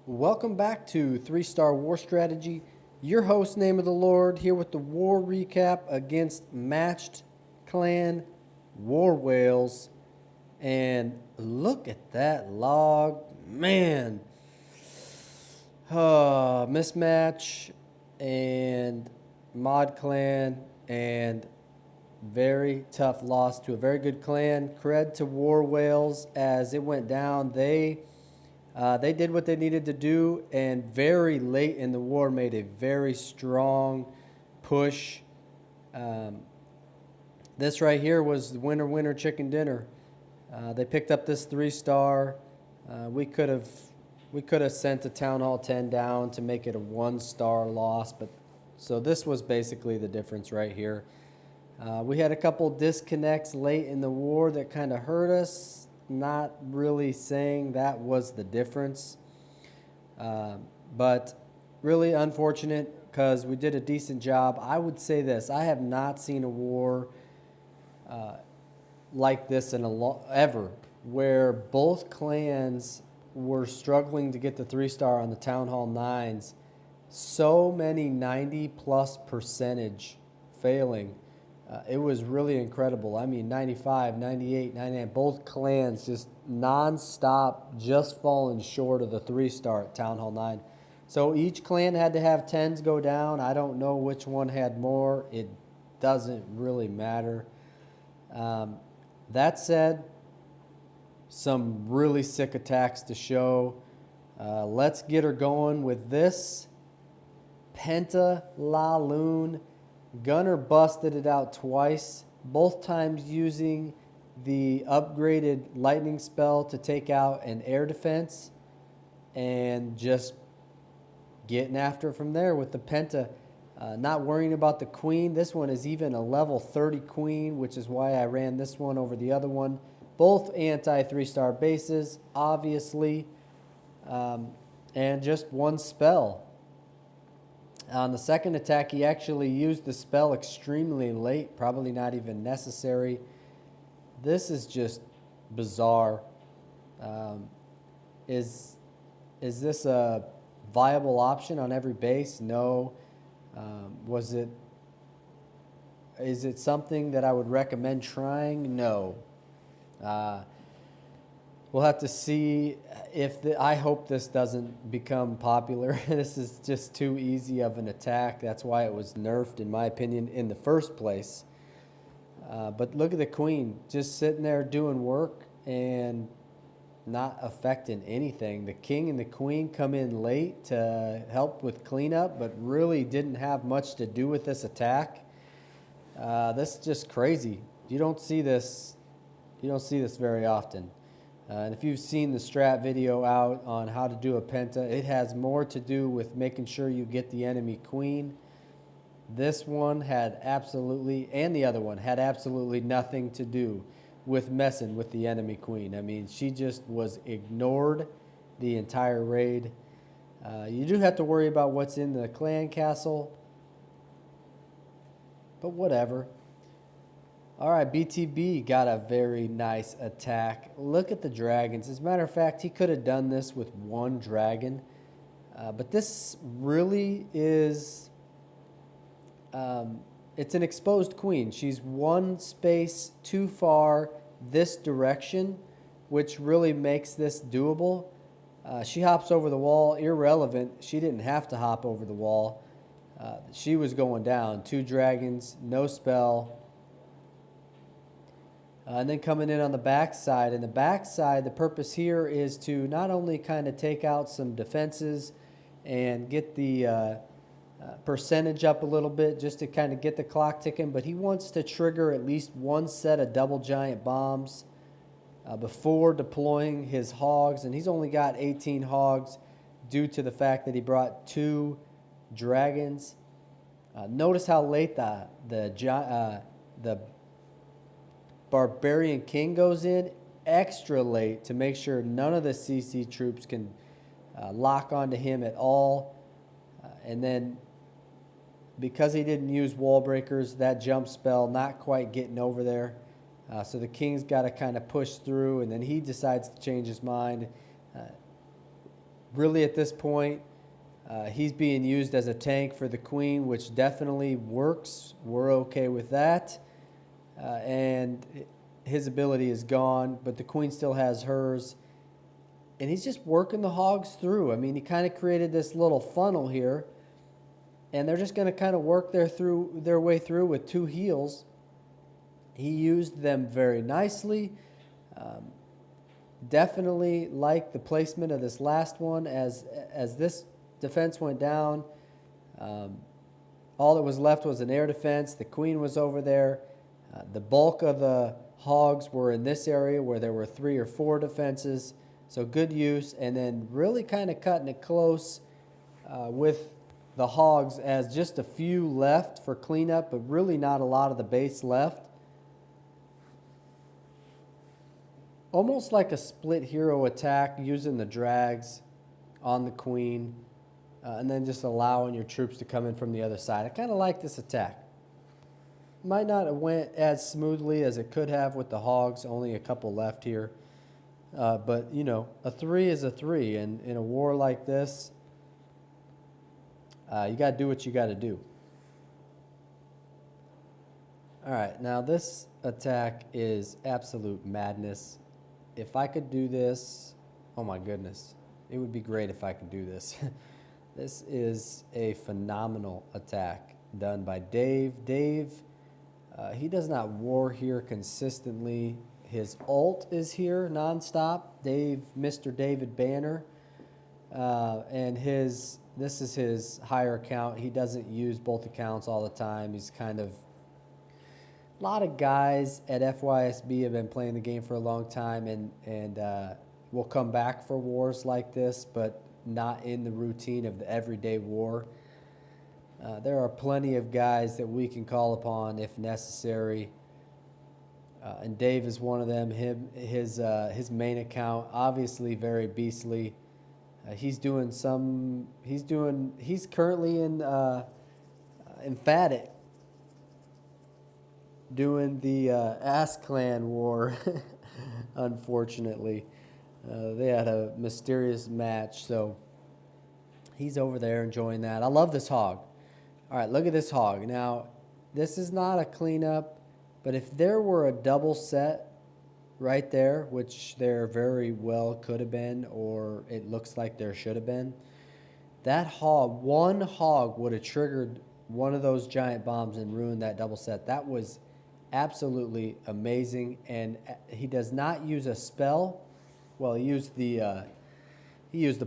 Welcome back to 3-Star War Strategy. Your host, NameoftheLord, here with the war recap against Matched Clan War Whales. And look at that log. Man. Mismatch and Mod Clan and very tough loss to a very good clan. Cred to War Whales as it went down. They did what they needed to do, and very late in the war made a very strong push. This right here was the winner chicken dinner. They picked up this 3-star. We could have sent a Town Hall 10 down to make it a 1-star loss, but so this was basically the difference right here. We had a couple disconnects late in the war that kind of hurt us. Not really saying that was the difference, but really unfortunate because we did a decent job. I would say this: I have not seen a war like this in ever, where both clans were struggling to get the 3-star on the Town Hall 9s. So many 90+% failing. It was really incredible. I mean, 95, 98, 99, both clans just non-stop, just falling short of the 3-star at Town Hall 9. So each clan had to have 10s go down. I don't know which one had more. It doesn't really matter. That said, some really sick attacks to show. Let's get her going with this. Penta La Lune Gunner busted it out twice, both times using the upgraded lightning spell to take out an air defense and just getting after it from there with the Penta. Not worrying about the queen. This one is even a level 30 queen, which is why I ran this one over the other one. Both anti-3-star bases, obviously, and just one spell. On the second attack, he actually used the spell extremely late, probably not even necessary. This is just bizarre. Is this a viable option on every base? No. Is it something that I would recommend trying? No. We'll have to see if I hope this doesn't become popular. This is just too easy of an attack. That's why it was nerfed, in my opinion, in the first place. But look at the queen, just sitting there doing work and not affecting anything. The king and the queen come in late to help with cleanup, but really didn't have much to do with this attack. This is just crazy. You don't see this very often. And if you've seen the strat video out on how to do a penta, it has more to do with making sure you get the enemy queen. This one had absolutely, and the other one had absolutely nothing to do with messing with the enemy queen. I mean, she just was ignored the entire raid. You do have to worry about what's in the clan castle, but whatever. All right, BTB got a very nice attack. Look at the dragons. As a matter of fact, he could have done this with one dragon. But this really is... it's an exposed queen. She's one space too far this direction, which really makes this doable. She hops over the wall. Irrelevant. She didn't have to hop over the wall. She was going down. 2 dragons, no spell. And then coming in on the backside. And the backside, the purpose here is to not only kind of take out some defenses and get the percentage up a little bit just to kind of get the clock ticking, but he wants to trigger at least one set of double giant bombs before deploying his hogs. And he's only got 18 hogs due to the fact that he brought 2 dragons. Notice how late the Barbarian King goes in, extra late, to make sure none of the CC troops can lock onto him at all. And then because he didn't use wall breakers, that jump spell not quite getting over there. So the King's got to kind of push through, and then he decides to change his mind. Really at this point, he's being used as a tank for the queen, which definitely works. We're okay with that. And his ability is gone, but the queen still has hers. And he's just working the hogs through. I mean, he kind of created this little funnel here, and they're just going to kind of work their way through with two heels. He used them very nicely. Definitely like the placement of this last one. As this defense went down, all that was left was an air defense. The queen was over there. The bulk of the hogs were in this area where there were 3 or 4 defenses. So good use, and then really kind of cutting it close with the hogs as just a few left for cleanup, but really not a lot of the base left. Almost like a split hero attack, using the drags on the queen, and then just allowing your troops to come in from the other side. I kind of like this attack. Might not have went as smoothly as it could have with the hogs, only a couple left here. But, you know, a 3 is a 3, and in a war like this, you got to do what you got to do. All right, now this attack is absolute madness. If I could do this, oh my goodness, it would be great if I could do this. This is a phenomenal attack done by Dave. Dave, he does not war here consistently. His ult is here nonstop. Dave, Mr. David Banner, and this is his higher account. He doesn't use both accounts all the time. He's kind of, a lot of guys at FYSB have been playing the game for a long time and will come back for wars like this, but not in the routine of the everyday war. There are plenty of guys that we can call upon if necessary. And Dave is one of them. His main account, obviously very beastly. He's currently in Emphatic, doing the Ass Clan war. Unfortunately, they had a mysterious match, so he's over there enjoying that. I love this hog. All right, look at this hog. Now, this is not a cleanup. But if there were a double set right there, which there very well could have been, or it looks like there should have been, that hog, one hog would have triggered one of those giant bombs and ruined that double set. That was absolutely amazing. And he does not use a spell. Well, he used the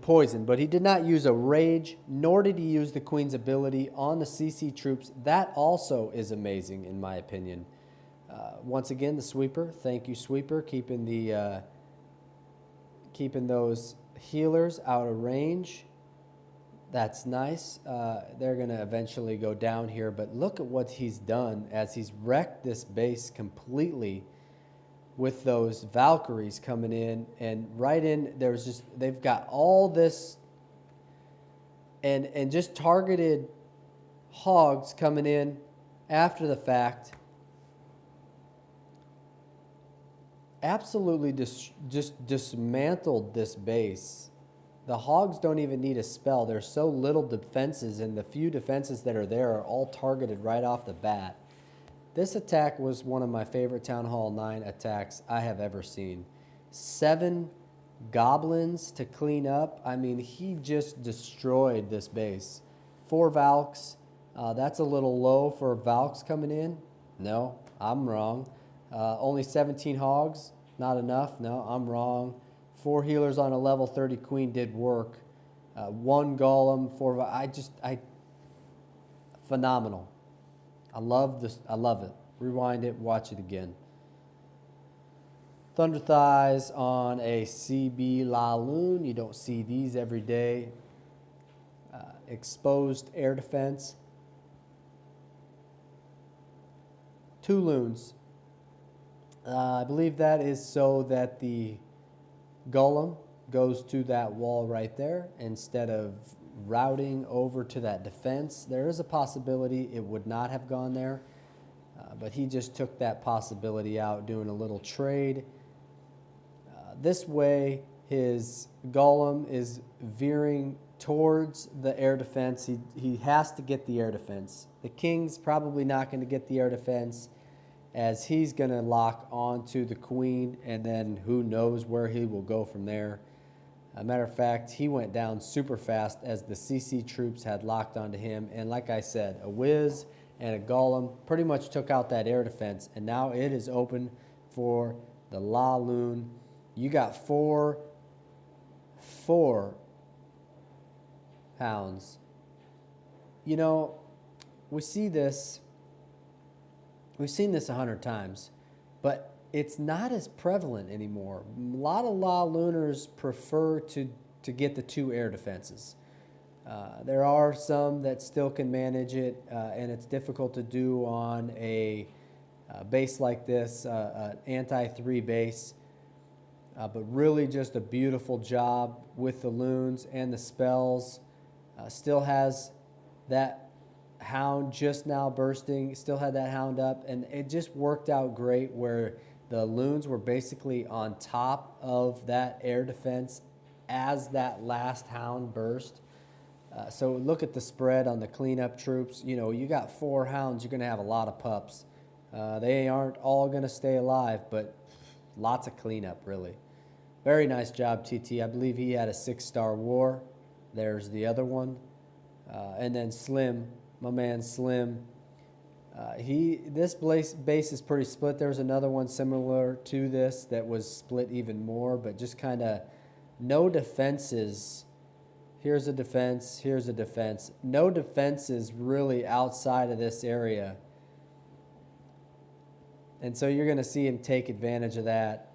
poison, but he did not use a rage, nor did he use the queen's ability on the CC troops. That also is amazing, in my opinion. Once again, the sweeper. Thank you, sweeper, keeping those healers out of range. That's nice. They're going to eventually go down here, but look at what he's done as he's wrecked this base completely with those Valkyries coming in, and right in there's just, they've got all this and just targeted hogs coming in after the fact. Absolutely just dismantled this base. The hogs don't even need a spell. There's so little defenses, and the few defenses that are there are all targeted right off the bat. This attack was one of my favorite Town Hall 9 attacks I have ever seen. 7 goblins to clean up. I mean, he just destroyed this base. 4 Valks. That's a little low for Valks coming in. No, I'm wrong. Only 17 hogs, not enough. No, I'm wrong. 4 healers on a level 30 queen did work. 1 golem, 4. Phenomenal. I love this. I love it. Rewind it, watch it again. Thunder Thighs on a CB La Lune. You don't see these every day. Exposed air defense. 2 Lunes. I believe that is so that the golem goes to that wall right there instead of routing over to that defense. There is a possibility it would not have gone there, but he just took that possibility out, doing a little trade. This way, His golem is veering towards the air defense. He has to get the air defense. The king's probably not going to get the air defense, as he's going to lock onto the queen, and then who knows where he will go from there. A matter of fact, he went down super fast as the CC troops had locked onto him. And like I said, a whiz and a golem pretty much took out that air defense. And now it is open for the Lune. You got four hounds. You know, we've seen this 100 times, but it's not as prevalent anymore. A lot of Luners prefer to get the 2 air defenses. There are some that still can manage it, and it's difficult to do on a base like this, an anti-3 base. But really just a beautiful job with the Lunes and the spells. Still has that hound just now bursting, still had that hound up, and it just worked out great where the Lunes were basically on top of that air defense as that last hound burst. So look at the spread on the cleanup troops. You know, you got 4 hounds, you're going to have a lot of pups. They aren't all going to stay alive, but lots of cleanup, really. Very nice job, TT. I believe he had a 6-star war. There's the other one. And then Slim, my man Slim. This base is pretty split. There was another one similar to this that was split even more, but just kind of no defenses. Here's a defense, here's a defense. No defenses really outside of this area. And so you're going to see him take advantage of that.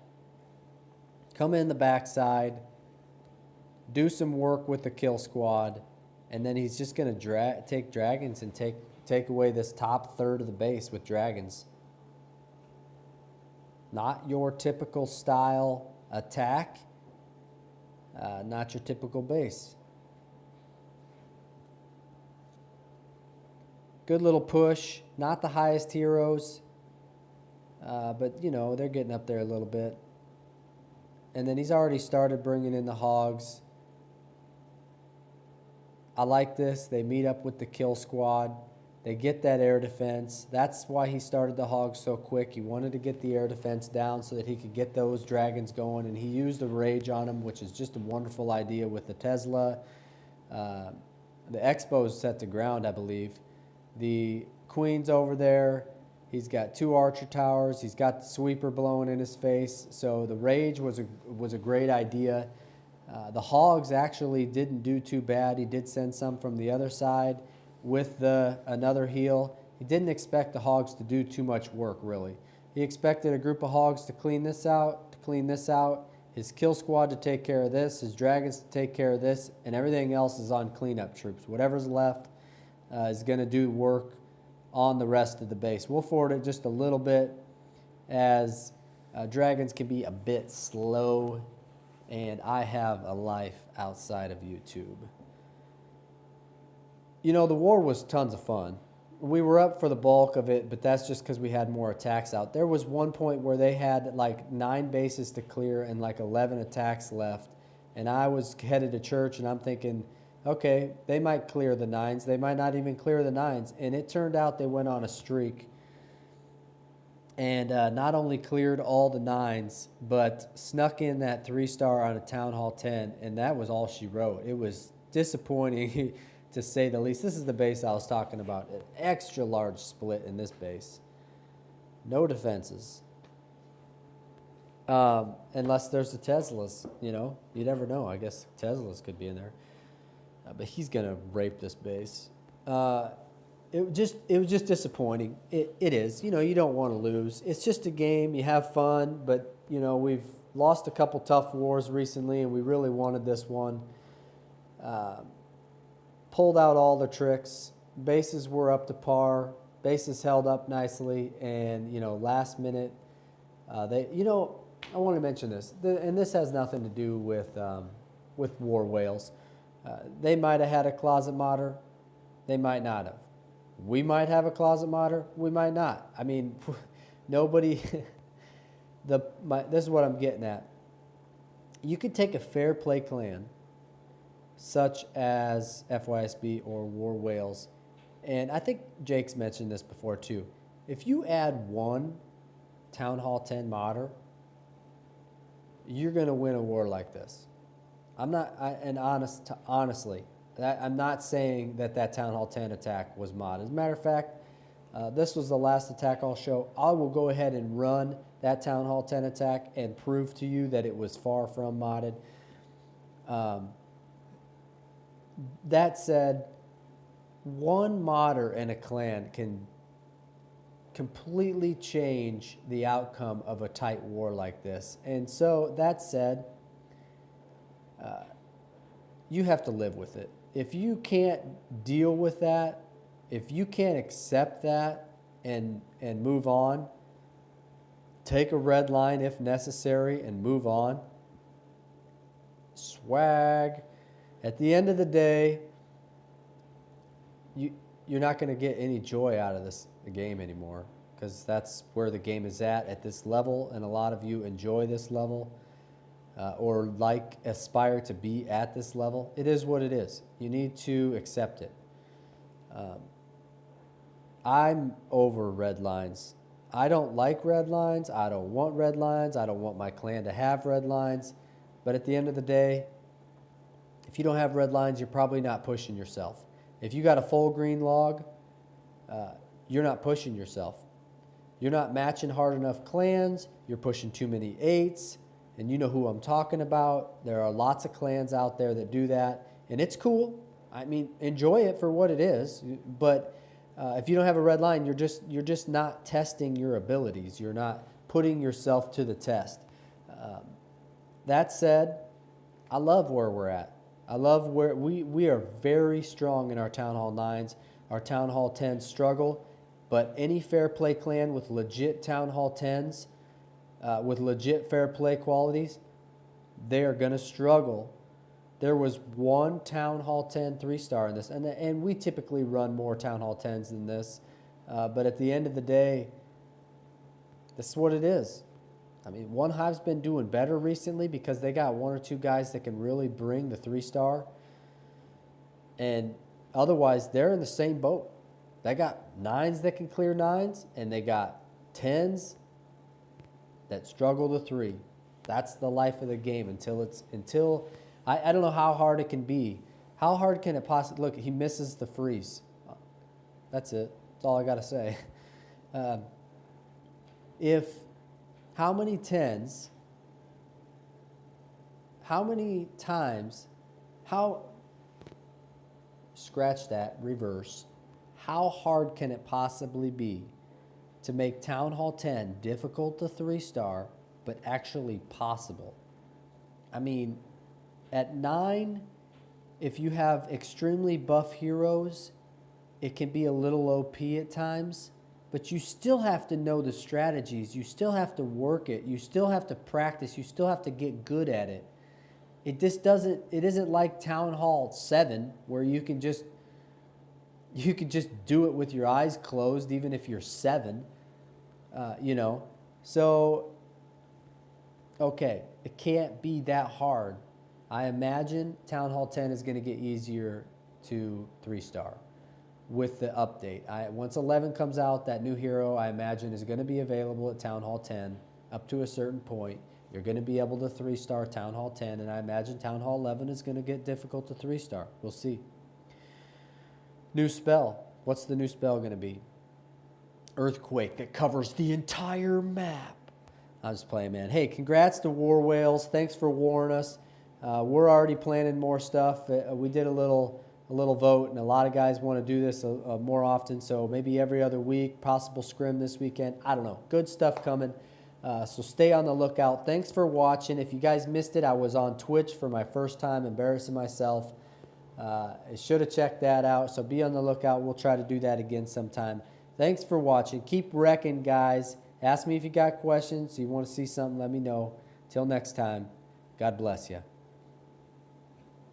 Come in the backside, do some work with the kill squad, and then he's just going to take dragons and take away this top third of the base with dragons. Not your typical style attack, not your typical base. Good little push, not the highest heroes, but you know, they're getting up there a little bit. And then he's already started bringing in the hogs. I like this. They meet up with the kill squad. They get that air defense. That's why he started the hogs so quick. He wanted to get the air defense down so that he could get those dragons going, and he used the rage on them, which is just a wonderful idea with the Tesla. The Expo is set to ground, I believe. The Queen's over there. He's got 2 archer towers. He's got the sweeper blowing in his face. So the rage was a great idea. The hogs actually didn't do too bad. He did send some from the other side with another heal. He didn't expect the hogs to do too much work, really. He expected a group of hogs to clean this out, his kill squad to take care of this, his dragons to take care of this, and everything else is on cleanup troops. Whatever's left is going to do work on the rest of the base. We'll forward it just a little bit, as dragons can be a bit slow, and I have a life outside of YouTube. You know, the war was tons of fun. We were up for the bulk of it, but that's just because we had more attacks out. There was one point where they had like 9 bases to clear and like 11 attacks left, and I was headed to church, and I'm thinking, okay, they might clear the 9s. They might not even clear the 9s. And it turned out they went on a streak and not only cleared all the 9s, but snuck in that 3-star on a Town Hall 10, and that was all she wrote. It was disappointing, to say the least. This is the base I was talking about. An extra large split in this base. No defenses. Unless there's the Teslas, you know. You never know. I guess Teslas could be in there. But he's going to rape this base. It was just disappointing. It is. You know, you don't want to lose. It's just a game. You have fun. But, you know, we've lost a couple tough wars recently, and we really wanted this one. Pulled out all the tricks. Bases were up to par. Bases held up nicely. And, you know, last minute, you know, I want to mention this. And this has nothing to do with war whales. They might have had a closet modder. They might not have. We might have a closet modder. We might not. I mean, nobody. This is what I'm getting at. you could take a fair play clan, such as FYSB or War Whales, and I think Jake's mentioned this before too. If you add one Town Hall 10 modder, you're going to win a war like this. Honestly, I'm not saying that Town Hall 10 attack was modded. As a matter of fact, this was the last attack I'll show. I will go ahead and run that Town Hall 10 attack and prove to you that it was far from modded. That said, one modder in a clan can completely change the outcome of a tight war like this. And so, that said, you have to live with it. If you can't deal with that, if you can't accept that and move on, take a red line if necessary and move on. Swag. At the end of the day, you're not going to get any joy out of this game anymore, because that's where the game is at this level, and a lot of you enjoy this level or aspire to be at this level. It is what it is. You need to accept it. I'm over red lines. I don't like red lines. I don't want red lines. I don't want my clan to have red lines. But at the end of the day, if you don't have red lines, you're probably not pushing yourself. If you got a full green log, you're not pushing yourself. You're not matching hard enough clans. You're pushing too many 8s. And you know who I'm talking about. There are lots of clans out there that do that. And it's cool. I mean, enjoy it for what it is. But if you don't have a red line, you're just not testing your abilities. You're not putting yourself to the test. That said, I love where we're at. I love where we are very strong in our Town Hall 9s. Our Town Hall 10s struggle, but any fair play clan with legit Town Hall 10s, with legit fair play qualities, they are going to struggle. There was one Town Hall 10 3-star in this, and we typically run more Town Hall 10s than this, but at the end of the day, this is what it is. I mean, One Hive's been doing better recently because they got 1 or 2 guys that can really bring the 3-star. And otherwise, they're in the same boat. They got 9s that can clear 9s, and they got 10s that struggle to 3. That's the life of the game until I don't know how hard it can be. How hard can it possibly... Look, he misses the freeze. That's it. That's all I got to say. How many 10s, how many times, scratch that, reverse, how hard can it possibly be to make Town Hall 10 difficult to 3-star, but actually possible? I mean, at 9, if you have extremely buff heroes, it can be a little OP at times. But you still have to know the strategies. You still have to work it. You still have to practice. You still have to get good at it. It isn't like Town Hall 7 where you can just do it with your eyes closed, even if you're 7. So, okay, it can't be that hard. I imagine Town Hall 10 is going to get easier to 3-star. With the update. Once 11 comes out, that new hero, I imagine, is going to be available at Town Hall 10 up to a certain point. You're going to be able to 3-star Town Hall 10, and I imagine Town Hall 11 is going to get difficult to 3-star. We'll see. New spell. What's the new spell going to be? Earthquake that covers the entire map. I'm just playing, man. Hey, congrats to War Whales. Thanks for warning us. We're already planning more stuff. We did a little vote, and a lot of guys want to do this more often, so maybe every other week, possible scrim this weekend. I don't know. Good stuff coming, so stay on the lookout. Thanks for watching. If you guys missed it, I was on Twitch for my first time, embarrassing myself. I should have checked that out, so be on the lookout. We'll try to do that again sometime. Thanks for watching. Keep wrecking, guys. Ask me if you got questions. If you want to see something, let me know. Till next time, God bless you.